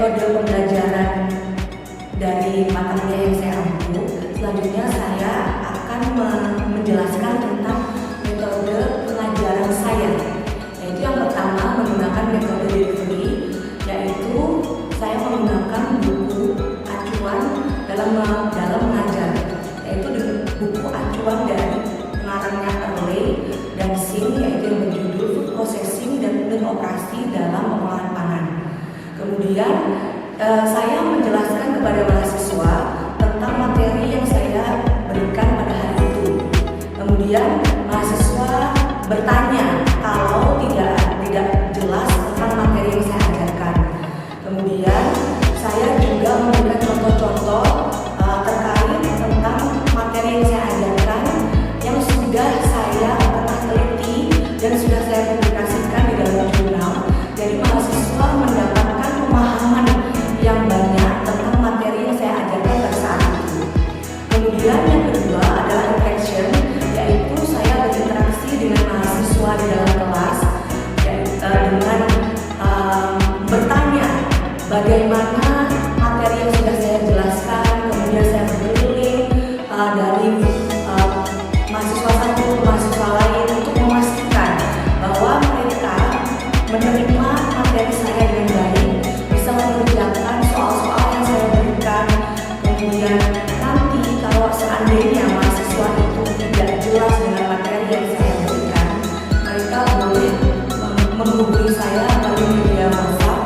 metode pembelajaran dari mata kuliah yang saya ambil. Selanjutnya saya akan menjelaskan tentang metode pengajaran saya, yaitu yang pertama menggunakan metode delivery, yaitu saya menggunakan buku acuan dalam mengajar, yaitu buku acuan dari pengarangnya Early dan Sing, yaitu yang berjudul Food Processing dan Operasi dalam Pengolahan Pangan. Kemudian saya menjelaskan kepada mahasiswa tentang materi yang saya berikan pada hari itu. Kemudian mahasiswa bertanya kalau tidak jelas tentang materi yang saya ajarkan. Kemudian saya juga memberikan contoh-contoh terkait tentang materi yang saya ajarkan yang sudah saya pernah teliti dan sudah saya publikasikan di dalam jurnal. Jadi mahasiswa mendapatkan pemahaman yang banyak tentang materi yang saya ajarkan pada saat itu. Kemudian yang kedua adalah interaction, yaitu saya berinteraksi dengan mahasiswa di dalam kelas dengan bertanya bagaimana materi yang sudah saya jelaskan. Kemudian saya berkeliling dari mahasiswa satu ke mahasiswa lain untuk memastikan bahwa mereka menerima materi saya dengan baik, bisa mengerjakan soal-soal yang saya berikan. Kemudian nanti kalau seandainya mahasiswa itu tidak jelas dengan materi yang saya berikan, mereka boleh menghubungi saya melalui media WhatsApp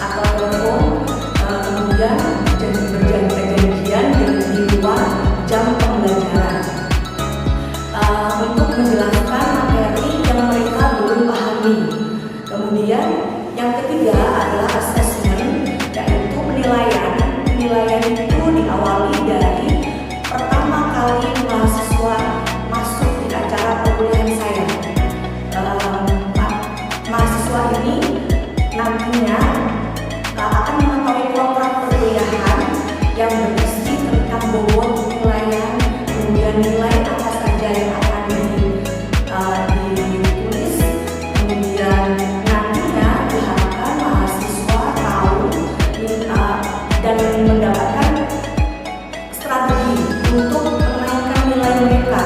atau telepon, kemudian berjanjian di luar jam pembelajaran untuk menjelaskan materi yang mereka belum pahami. Kemudian yang ketiga adalah assessment, yaitu penilaian. Penilaian itu diawali dari pertama kali mahasiswa masuk di acara perkuliahan saya. Mahasiswa ini nantinya akan mengetahui program perkuliahan yang berisi tentang bobot penilaian, kemudian nilai apa saja yang akan ditulis. Kemudian nantinya diharapkan mahasiswa tahu dan mendapatkan strategi untuk menaikkan nilai mereka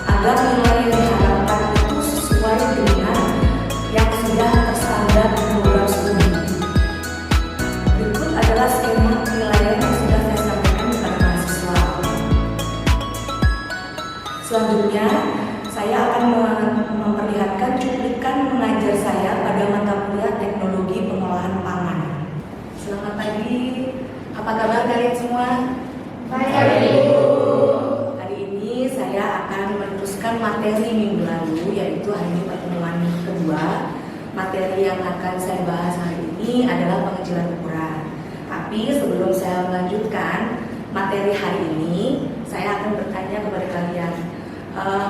agar nilai yang diharapkan itu sesuai dengan yang sudah terstandar di program studi. Berikut adalah skema penilaian yang sudah saya sampaikan kepada mahasiswa. Selanjutnya, saya akan memperlihatkan cuplikan mengajar saya pada mata kuliah Teknologi Pengolahan Pangan. Selamat pagi, apa kabar kalian semua? Baik. Hari ini saya akan meneruskan materi minggu lalu, yaitu hari ini pertemuan kedua. Materi yang akan saya bahas hari ini adalah pengecilan ukuran. Tapi sebelum saya melanjutkan materi hari ini, saya akan bertanya kepada kalian,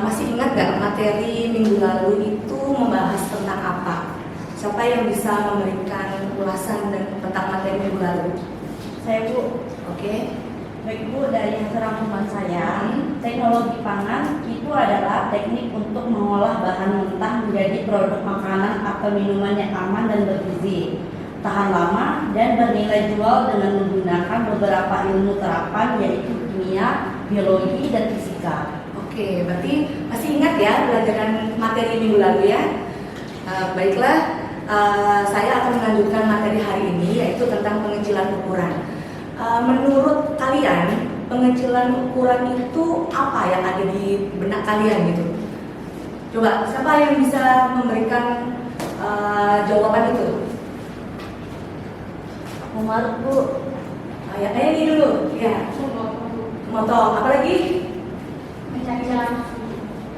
masih ingat gak materi minggu lalu itu membahas tentang apa? Siapa yang bisa memberikan ulasan tentang materi minggu lalu? Saya Bu. Oke. Baik Bu, dari hasil rangkuman saya, teknologi pangan itu adalah teknik untuk mengolah bahan mentah menjadi produk makanan atau minuman yang aman dan bergizi, tahan lama, dan bernilai jual dengan menggunakan beberapa ilmu terapan yaitu kimia, biologi, dan fisika. Oke, berarti masih ingat ya pelajaran materi minggu lalu ya? Baiklah, saya akan melanjutkan materi hari ini, yaitu tentang pengecilan ukuran. Menurut kalian, pengecilan ukuran itu apa yang ada di benak kalian gitu? Coba, siapa yang bisa memberikan jawaban itu? Umar Bu. Ya, ini dulu. Ya. Motong. Apa lagi?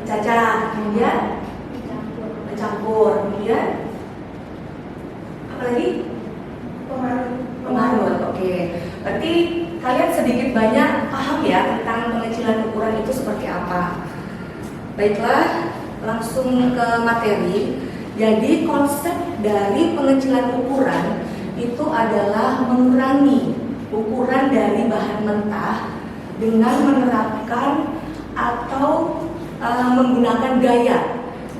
Mencacah. Kemudian mencampur. Kemudian apa lagi? Pemarut. Oke. Berarti kalian sedikit banyak paham ya tentang pengecilan ukuran itu seperti apa. Baiklah, langsung ke materi. Jadi konsep dari pengecilan ukuran itu adalah mengurangi ukuran dari bahan mentah dengan menerapkan atau menggunakan gaya.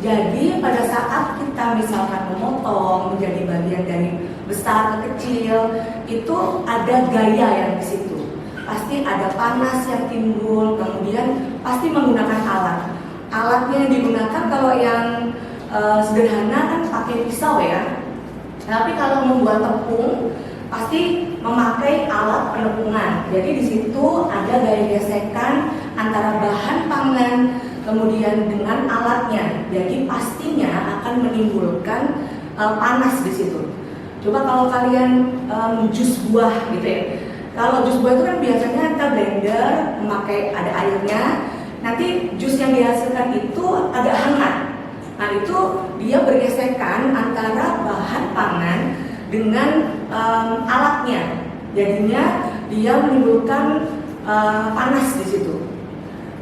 Jadi pada saat kita misalkan memotong menjadi bagian dari besar ke kecil, itu ada gaya yang di situ. Pasti ada panas yang timbul, kemudian pasti menggunakan alat. Alatnya yang digunakan kalau yang sederhana kan pakai pisau ya. Tapi kalau membuat tepung pasti memakai alat penepungan. Jadi di situ ada gaya gesekan antara bahan pangan kemudian dengan alatnya. Jadi pastinya akan menimbulkan panas di situ. Coba kalau kalian jus buah gitu ya. Kalau jus buah itu kan biasanya kita blender, memakai ada airnya. Nanti jus yang dihasilkan itu agak hangat. Nah itu dia bergesekan antara bahan pangan dengan alatnya. Jadinya dia menimbulkan panas di situ.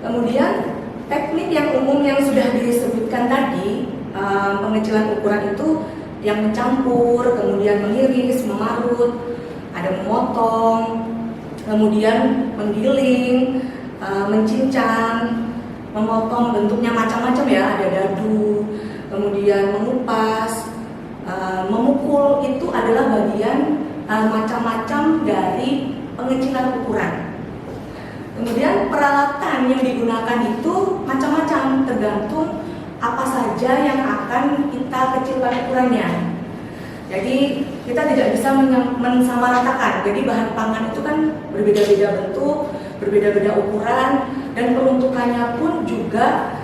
Kemudian teknik yang umum yang sudah disebutkan tadi, pengecilan ukuran itu yang mencampur, kemudian mengiris, memarut, ada memotong, kemudian menggiling, mencincang, memotong bentuknya macam-macam ya, ada dadu, kemudian mengupas, memukul itu adalah bagian macam-macam dari pengecilan ukuran. Kemudian peralatan yang digunakan itu macam-macam, tergantung apa saja yang akan kita kecilkan ukurannya. Jadi kita tidak bisa mensamaratakan. Jadi bahan pangan itu kan berbeda-beda bentuk, berbeda-beda ukuran, dan peruntukannya pun juga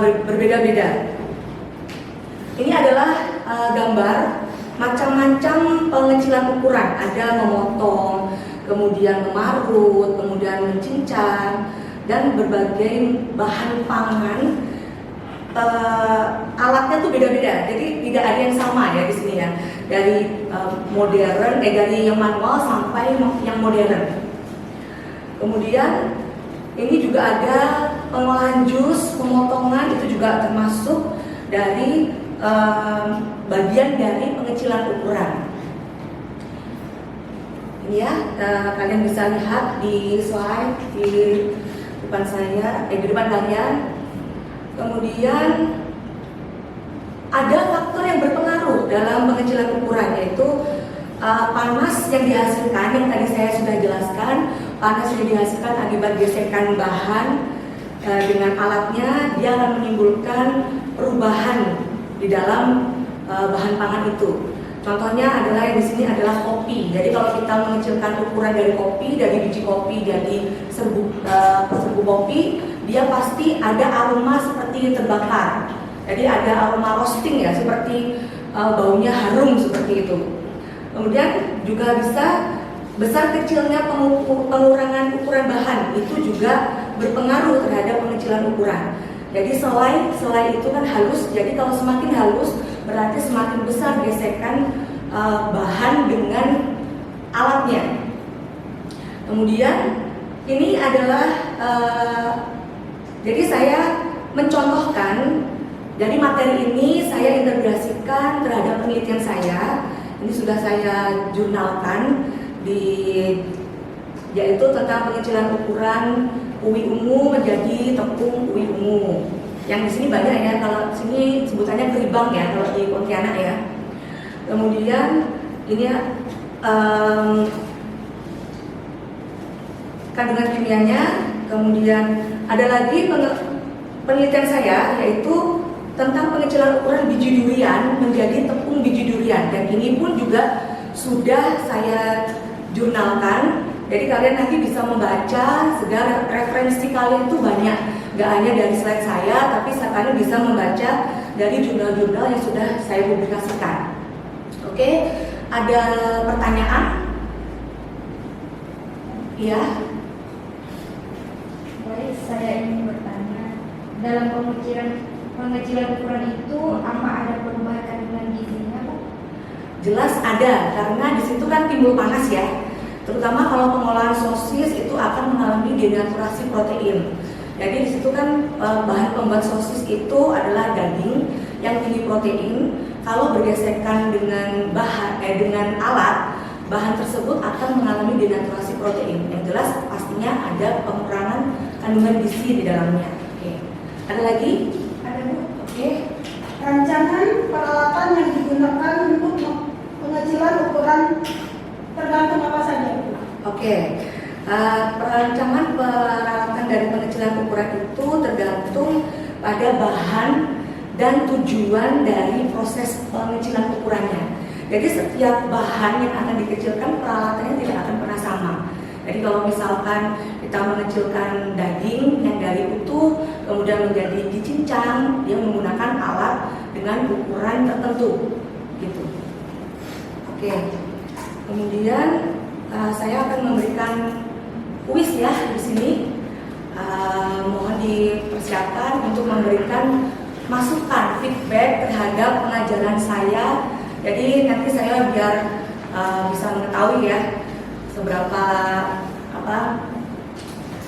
berbeda-beda. Ini adalah gambar macam-macam pengecilan ukuran. Ada memotong, kemudian memarut, kemudian mencincang, dan berbagai bahan pangan. Alatnya tuh beda-beda, jadi tidak ada yang sama ya di sini ya. Dari modern, dari yang manual sampai yang modern. Kemudian ini juga ada pengolahan jus, pemotongan, itu juga termasuk dari bagian dari pengecilan ukuran. Ini ya, kalian bisa lihat di slide di depan saya, di depan kalian. Kemudian ada faktor yang berpengaruh dalam pengecilan ukuran, yaitu panas yang dihasilkan, yang tadi saya sudah jelaskan. Panas yang dihasilkan akibat gesekan bahan dengan alatnya, dia akan menimbulkan perubahan di dalam bahan pangan itu. Contohnya adalah yang di sini adalah kopi. Jadi kalau kita mengecilkan ukuran dari kopi, dari biji kopi, dari serbuk kopi, dia pasti ada aroma seperti terbakar. Jadi ada aroma roasting ya, seperti baunya harum seperti itu. Kemudian juga bisa besar kecilnya pengurangan ukuran bahan, itu juga berpengaruh terhadap pengecilan ukuran. Jadi selai itu kan halus, jadi kalau semakin halus berarti semakin besar gesekan bahan dengan alatnya. Kemudian ini adalah jadi saya mencontohkan dari materi ini, saya integrasikan terhadap penelitian saya. Ini sudah saya jurnalkan yaitu tentang pengecilan ukuran uwi ungu menjadi tepung uwi ungu. Yang di sini banyak ya, kalau sini sebutannya keribang ya kalau di Pontianak ya. Kemudian ini kandungan kimianya. Kemudian ada lagi penelitian saya yaitu tentang pengecilan ukuran biji durian menjadi tepung biji durian, dan ini pun juga sudah saya jurnalkan. Jadi kalian nanti bisa membaca, segala referensi kalian itu banyak, gak hanya dari slide saya, tapi kalian bisa membaca dari jurnal-jurnal yang sudah saya publikasikan. Oke, ada pertanyaan? Iya. Baik, saya ingin bertanya, dalam pengecilan ukuran itu apa ada perubahan kandungan gizinya, Bu? Jelas ada, karena di situ kan timbul panas ya. Terutama kalau pengolahan sosis itu akan mengalami denaturasi protein. Jadi di situ kan bahan pembuat sosis itu adalah daging yang tinggi protein. Kalau bergesekan dengan dengan alat, bahan tersebut akan mengalami denaturasi protein. Yang jelas pastinya ada pengurangan kandungan gizi di dalamnya. Oke. Ada lagi? Ada, Bu. Oke. rancangan peralatan yang digunakan untuk pengecilan ukuran tergantung apa saja? Oke, perancangan peralatan dari pengecilan ukuran itu tergantung pada bahan dan tujuan dari proses pengecilan ukurannya. Jadi setiap bahan yang akan dikecilkan peralatannya tidak akan pernah sama. Jadi kalau misalkan kita mengecilkan daging yang dari utuh kemudian menjadi dicincang, dia menggunakan alat dengan ukuran tertentu, gitu. Oke. Kemudian saya akan memberikan kuis ya di sini. Mohon dipersiapkan untuk memberikan masukan, feedback terhadap pengajaran saya. Jadi nanti saya biar bisa mengetahui ya seberapa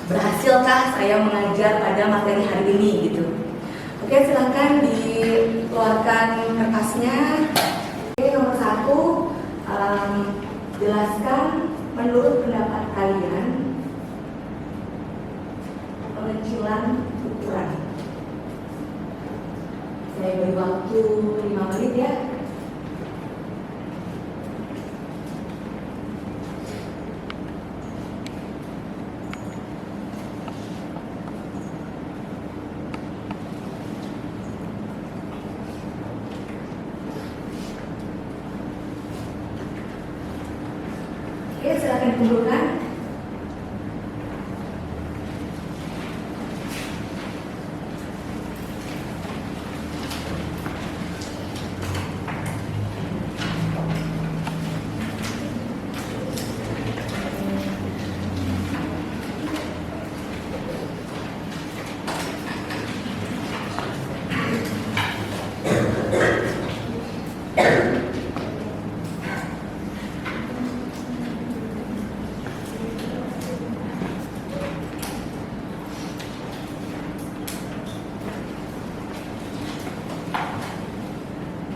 berhasilkah saya mengajar pada materi hari ini gitu. Oke, silakan dikeluarkan kertasnya. Oke, nomor 1, jelaskan menurut pendapat kalian pengecilan ukuran. Saya beri waktu 5 menit ya. Oke, silakan dikumpulkan.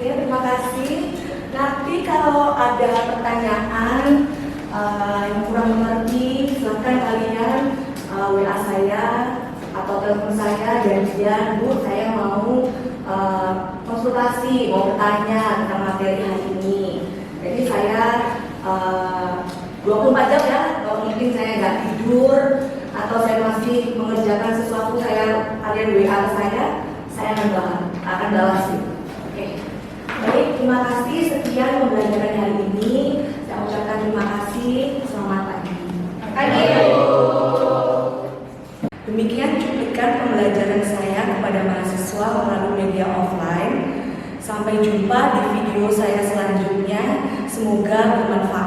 Oke, terima kasih. Nanti kalau ada pertanyaan yang kurang mengerti, silakan kalian WA saya atau telepon saya janjian, Bu, saya mau konsultasi, mau bertanya tentang materi hari ini. Jadi saya 24 jam ya, kalau mungkin saya nggak tidur atau saya masih mengerjakan sesuatu, kalian WA ke saya akan balas. Oke. Baik, terima kasih. Sekian pembelajaran hari ini. Saya ucapkan terima kasih. Selamat pagi. Demikian cuplikan pembelajaran saya kepada mahasiswa melalui media offline. Sampai jumpa di video saya selanjutnya. Semoga bermanfaat.